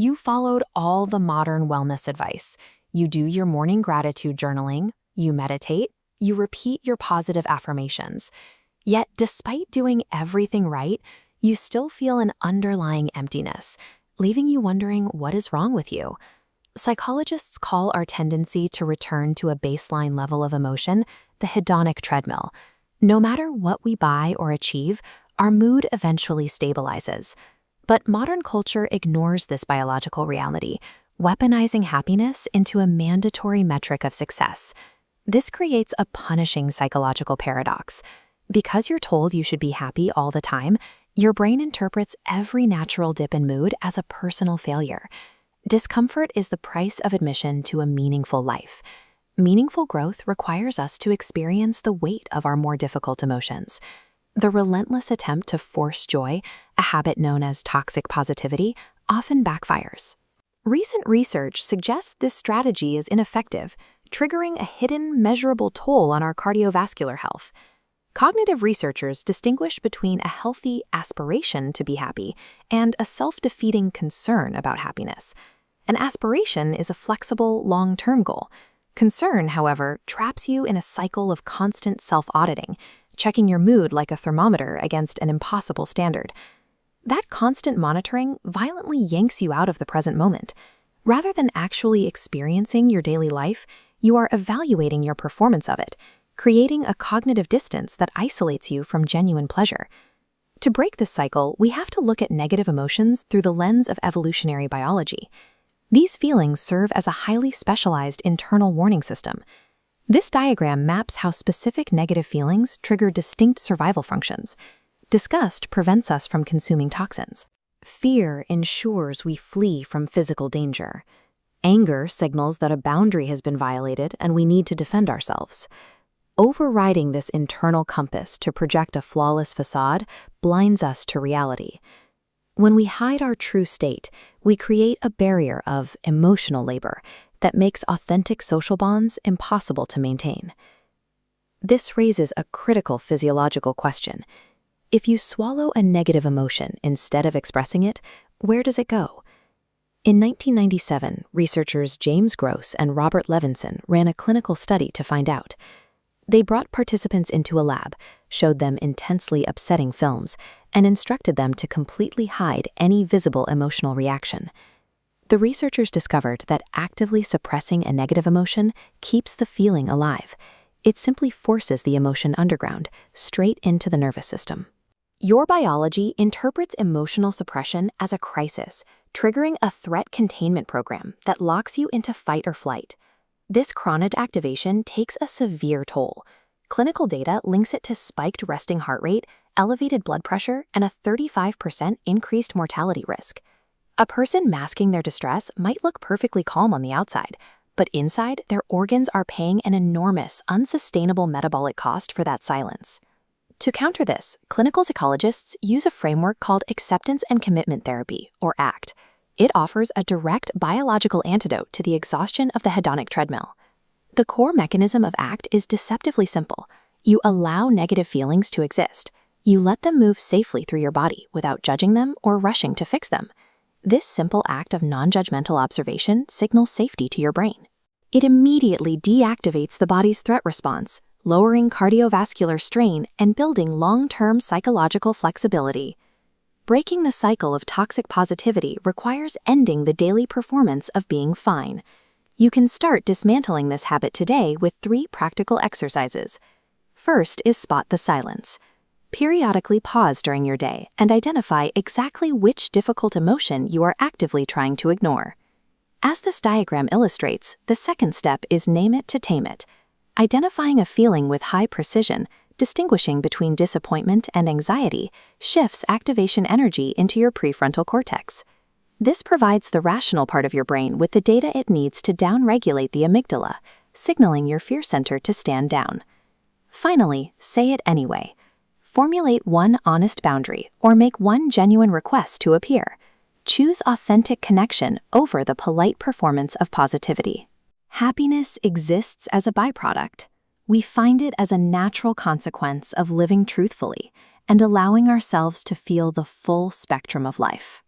You followed all the modern wellness advice. You do your morning gratitude journaling, you meditate, you repeat your positive affirmations. Yet, despite doing everything right, you still feel an underlying emptiness, leaving you wondering what is wrong with you. Psychologists call our tendency to return to a baseline level of emotion the hedonic treadmill. No matter what we buy or achieve, our mood eventually stabilizes. But modern culture ignores this biological reality, weaponizing happiness into a mandatory metric of success. This creates a punishing psychological paradox. Because you're told you should be happy all the time, your brain interprets every natural dip in mood as a personal failure. Discomfort is the price of admission to a meaningful life. Meaningful growth requires us to experience the weight of our more difficult emotions. The relentless attempt to force joy, a habit known as toxic positivity, often backfires. Recent research suggests this strategy is ineffective, triggering a hidden, measurable toll on our cardiovascular health. Cognitive researchers distinguish between a healthy aspiration to be happy and a self-defeating concern about happiness. An aspiration is a flexible, long-term goal. Concern, however, traps you in a cycle of constant self-auditing, checking your mood like a thermometer against an impossible standard. That constant monitoring violently yanks you out of the present moment. Rather than actually experiencing your daily life, you are evaluating your performance of it, creating a cognitive distance that isolates you from genuine pleasure. To break this cycle, we have to look at negative emotions through the lens of evolutionary biology. These feelings serve as a highly specialized internal warning system. This diagram maps how specific negative feelings trigger distinct survival functions. Disgust prevents us from consuming toxins. Fear ensures we flee from physical danger. Anger signals that a boundary has been violated and we need to defend ourselves. Overriding this internal compass to project a flawless facade blinds us to reality. When we hide our true state, we create a barrier of emotional labor that makes authentic social bonds impossible to maintain. This raises a critical physiological question. If you swallow a negative emotion instead of expressing it, where does it go? In 1997, researchers James Gross and Robert Levinson ran a clinical study to find out. They brought participants into a lab, showed them intensely upsetting films, and instructed them to completely hide any visible emotional reaction. The researchers discovered that actively suppressing a negative emotion keeps the feeling alive. It simply forces the emotion underground, straight into the nervous system. Your biology interprets emotional suppression as a crisis, triggering a threat containment program that locks you into fight or flight. This chronic activation takes a severe toll. Clinical data links it to spiked resting heart rate, elevated blood pressure, and a 35% increased mortality risk. A person masking their distress might look perfectly calm on the outside, but inside, their organs are paying an enormous, unsustainable metabolic cost for that silence. To counter this, clinical psychologists use a framework called acceptance and commitment therapy, or ACT. It offers a direct biological antidote to the exhaustion of the hedonic treadmill. The core mechanism of ACT is deceptively simple. You allow negative feelings to exist. You let them move safely through your body without judging them or rushing to fix them. This simple act of non-judgmental observation signals safety to your brain. It immediately deactivates the body's threat response, lowering cardiovascular strain and building long-term psychological flexibility. Breaking the cycle of toxic positivity requires ending the daily performance of being fine. You can start dismantling this habit today with 3 practical exercises. First is spot the silence. Periodically pause during your day and identify exactly which difficult emotion you are actively trying to ignore. As this diagram illustrates, the second step is name it to tame it. Identifying a feeling with high precision, distinguishing between disappointment and anxiety, shifts activation energy into your prefrontal cortex. This provides the rational part of your brain with the data it needs to downregulate the amygdala, signaling your fear center to stand down. Finally, say it anyway. Formulate one honest boundary or make one genuine request to appear. Choose authentic connection over the polite performance of positivity. Happiness exists as a byproduct. We find it as a natural consequence of living truthfully and allowing ourselves to feel the full spectrum of life.